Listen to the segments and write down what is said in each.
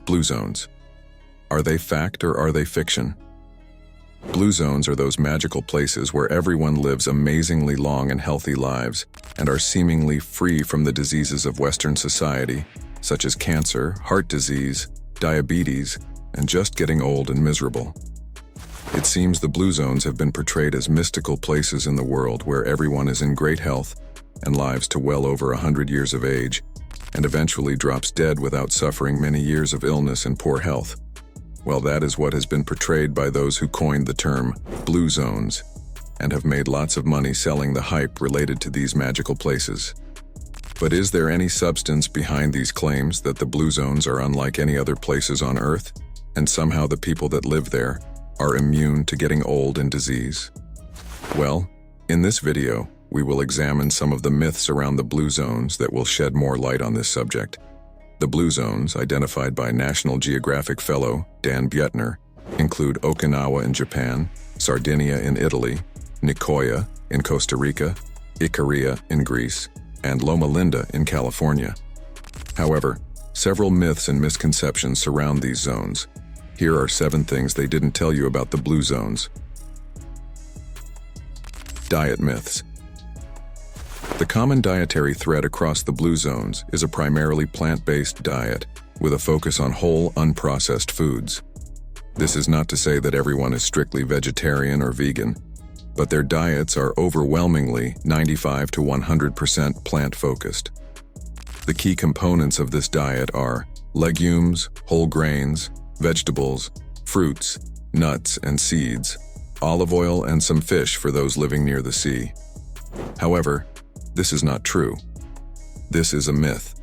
Blue zones. Are they fact or are they fiction? Blue zones are those magical places where everyone lives amazingly long and healthy lives and are seemingly free from the diseases of Western society, such as cancer, heart disease, diabetes, and just getting old and miserable. It seems the blue zones have been portrayed as mystical places in the world where everyone is in great health and lives to well over 100 years of age, and eventually drops dead without suffering many years of illness and poor health. Well, that is what has been portrayed by those who coined the term blue zones and have made lots of money selling the hype related to these magical places. But is there any substance behind these claims that the blue zones are unlike any other places on Earth, and somehow the people that live there are immune to getting old and disease? Well, in this video, we will examine some of the myths around the blue zones that will shed more light on this subject. The blue zones, identified by National Geographic fellow Dan Buettner, include Okinawa in Japan, Sardinia in Italy, Nicoya in Costa Rica, Icaria in Greece, and Loma Linda in California. However, several myths and misconceptions surround these zones. Here are 7 things they didn't tell you about the blue zones. Diet myths. The common dietary thread across the blue zones is a primarily plant-based diet with a focus on whole, unprocessed foods. This is not to say that everyone is strictly vegetarian or vegan, but their diets are overwhelmingly 95 to 100% plant-focused. The key components of this diet are legumes, whole grains, vegetables, fruits, nuts and seeds, olive oil, and some fish for those living near the sea. However, this is not true. This is a myth.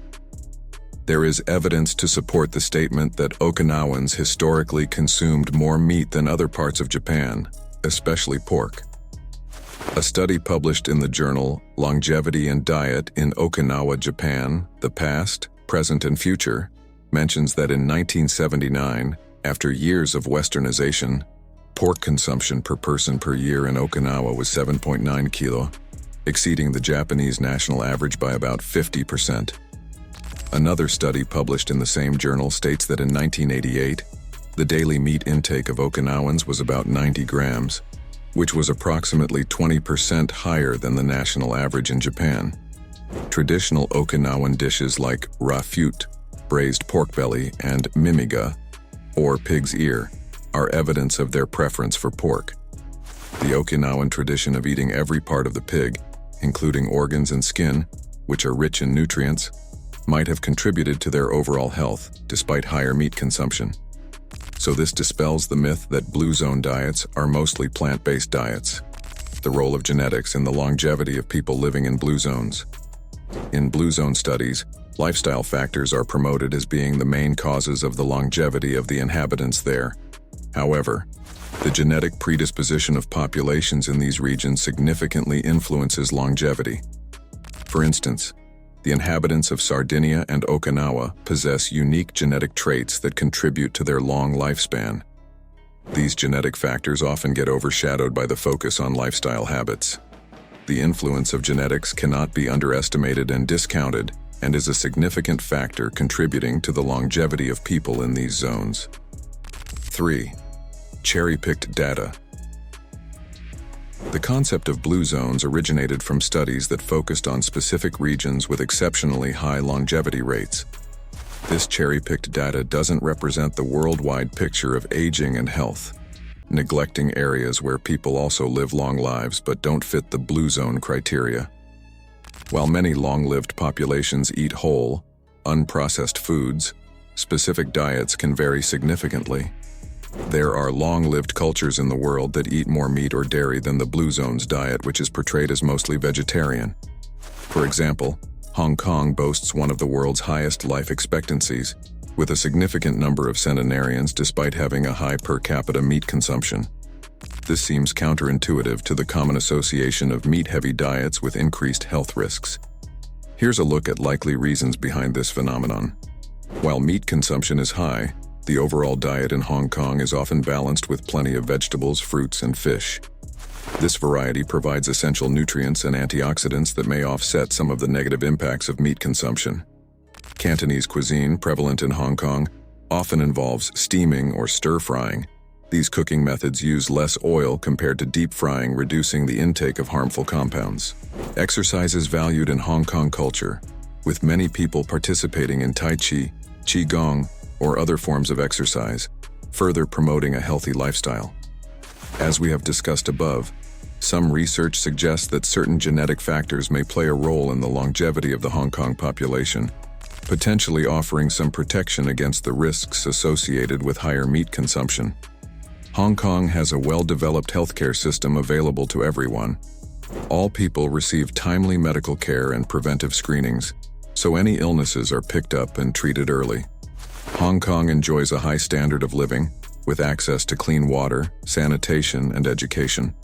There is evidence to support the statement that Okinawans historically consumed more meat than other parts of Japan, especially pork. A study published in the journal Longevity and Diet in Okinawa, Japan, The Past, Present, and Future, mentions that in 1979, after years of westernization, pork consumption per person per year in Okinawa was 7.9 kilo, exceeding the Japanese national average by about 50%. Another study published in the same journal states that in 1988, the daily meat intake of Okinawans was about 90 grams, which was approximately 20% higher than the national average in Japan. Traditional Okinawan dishes like rafute, braised pork belly, and mimiga, or pig's ear, are evidence of their preference for pork. The Okinawan tradition of eating every part of the pig, including organs and skin, which are rich in nutrients, might have contributed to their overall health despite higher meat consumption. So this dispels the myth that blue zone diets are mostly plant-based diets. The role of genetics in the longevity of people living in blue zones. In blue zone studies, lifestyle factors are promoted as being the main causes of the longevity of the inhabitants there. However, the genetic predisposition of populations in these regions significantly influences longevity. For instance, the inhabitants of Sardinia and Okinawa possess unique genetic traits that contribute to their long lifespan. These genetic factors often get overshadowed by the focus on lifestyle habits. The influence of genetics cannot be underestimated and discounted, and is a significant factor contributing to the longevity of people in these zones. 3. Cherry-picked data. The concept of blue zones originated from studies that focused on specific regions with exceptionally high longevity rates. This cherry-picked data doesn't represent the worldwide picture of aging and health, neglecting areas where people also live long lives but don't fit the blue zone criteria. While many long-lived populations eat whole, unprocessed foods, specific diets can vary significantly. There are long-lived cultures in the world that eat more meat or dairy than the blue zone's diet, which is portrayed as mostly vegetarian. For example, Hong Kong boasts one of the world's highest life expectancies, with a significant number of centenarians despite having a high per capita meat consumption. This seems counterintuitive to the common association of meat-heavy diets with increased health risks. Here's a look at likely reasons behind this phenomenon. While meat consumption is high, the overall diet in Hong Kong is often balanced with plenty of vegetables, fruits, and fish. This variety provides essential nutrients and antioxidants that may offset some of the negative impacts of meat consumption. Cantonese cuisine, prevalent in Hong Kong, often involves steaming or stir-frying. These cooking methods use less oil compared to deep frying, reducing the intake of harmful compounds. Exercise is valued in Hong Kong culture, with many people participating in Tai Chi, Qigong, or other forms of exercise, further promoting a healthy lifestyle. As we have discussed above, some research suggests that certain genetic factors may play a role in the longevity of the Hong Kong population, potentially offering some protection against the risks associated with higher meat consumption. Hong Kong has a well-developed healthcare system available to everyone. All people receive timely medical care and preventive screenings, so any illnesses are picked up and treated early. Hong Kong enjoys a high standard of living, with access to clean water, sanitation, and education.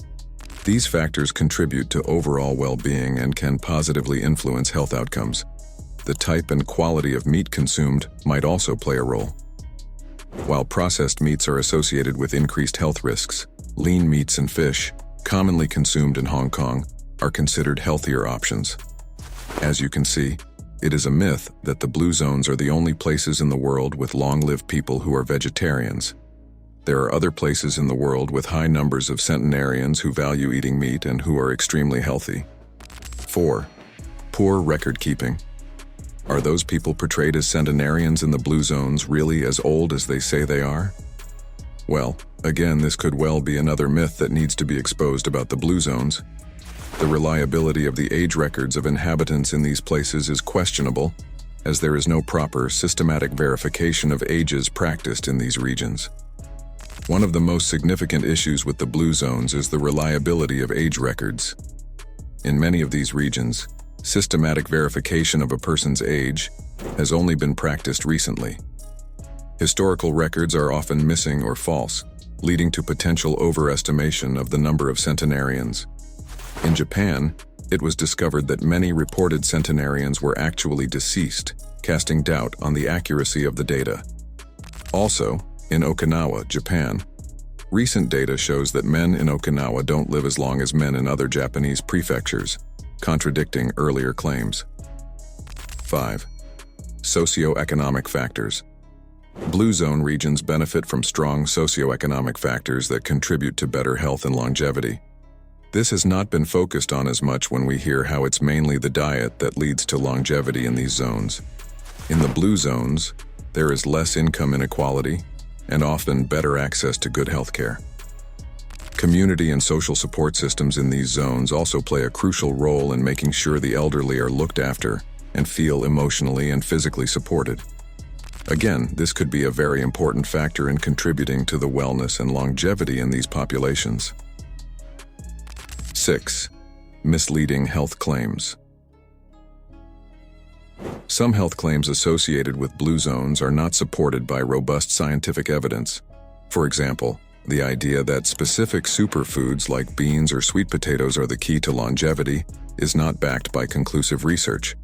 These factors contribute to overall well-being and can positively influence health outcomes. The type and quality of meat consumed might also play a role. While processed meats are associated with increased health risks, lean meats and fish, commonly consumed in Hong Kong, are considered healthier options. As you can see, it is a myth that the blue zones are the only places in the world with long-lived people who are vegetarians. There are other places in the world with high numbers of centenarians who value eating meat and who are extremely healthy. 4. Poor record keeping. Are those people portrayed as centenarians in the blue zones really as old as they say they are? Well, again, this could well be another myth that needs to be exposed about the blue zones. The reliability of the age records of inhabitants in these places is questionable, as there is no proper, systematic verification of ages practiced in these regions. One of the most significant issues with the blue zones is the reliability of age records. In many of these regions, systematic verification of a person's age has only been practiced recently. Historical records are often missing or false, leading to potential overestimation of the number of centenarians. In Japan, it was discovered that many reported centenarians were actually deceased, casting doubt on the accuracy of the data. Also, in Okinawa, Japan, recent data shows that men in Okinawa don't live as long as men in other Japanese prefectures, contradicting earlier claims. 5. Socio-Economic Factors. Blue zone regions benefit from strong socio-economic factors that contribute to better health and longevity. This has not been focused on as much when we hear how it's mainly the diet that leads to longevity in these zones. In the blue zones, there is less income inequality and often better access to good health care. Community and social support systems in these zones also play a crucial role in making sure the elderly are looked after and feel emotionally and physically supported. Again, this could be a very important factor in contributing to the wellness and longevity in these populations. 6. Misleading health claims. Some health claims associated with blue zones are not supported by robust scientific evidence. For example, the idea that specific superfoods like beans or sweet potatoes are the key to longevity is not backed by conclusive research.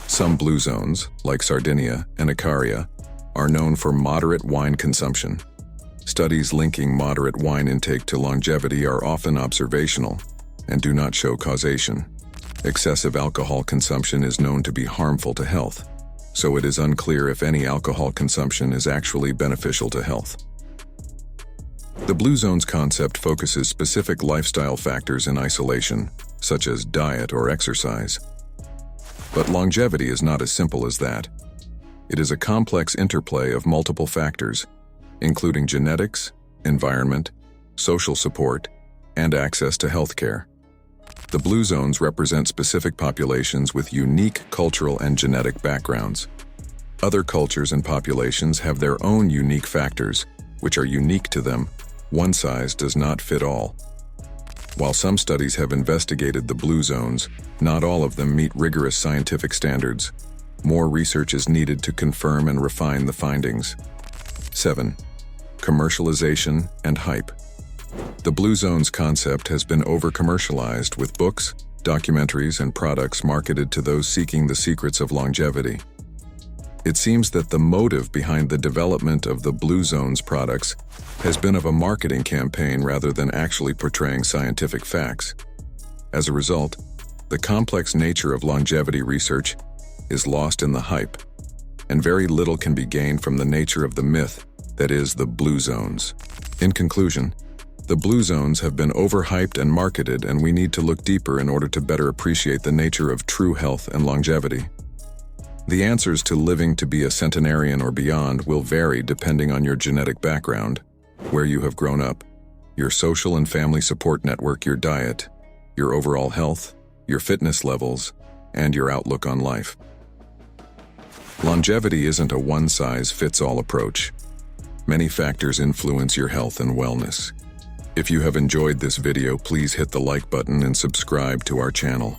Some blue zones, like Sardinia and Icaria, are known for moderate wine consumption. Studies linking moderate wine intake to longevity are often observational and do not show causation. Excessive alcohol consumption is known to be harmful to health, so it is unclear if any alcohol consumption is actually beneficial to health. The blue zones concept focuses specific lifestyle factors in isolation, such as diet or exercise. But longevity is not as simple as that. It is a complex interplay of multiple factors, including genetics, environment, social support, and access to healthcare. The blue zones represent specific populations with unique cultural and genetic backgrounds. Other cultures and populations have their own unique factors, which are unique to them. One size does not fit all. While some studies have investigated the blue zones, not all of them meet rigorous scientific standards. More research is needed to confirm and refine the findings. 7. Commercialization and Hype. The blue zones concept has been over-commercialized with books, documentaries, and products marketed to those seeking the secrets of longevity. It seems that the motive behind the development of the blue zones products has been of a marketing campaign rather than actually portraying scientific facts. As a result, the complex nature of longevity research is lost in the hype. and very little can be gained from the nature of the myth that is the blue zones. In conclusion, the blue zones have been overhyped and marketed, and we need to look deeper in order to better appreciate the nature of true health and longevity. The answers to living to be a centenarian or beyond will vary depending on your genetic background, where you have grown up, your social and family support network, your diet, your overall health, your fitness levels, and your outlook on life. Longevity isn't a one-size-fits-all approach. Many factors influence your health and wellness. If you have enjoyed this video, please hit the like button and subscribe to our channel.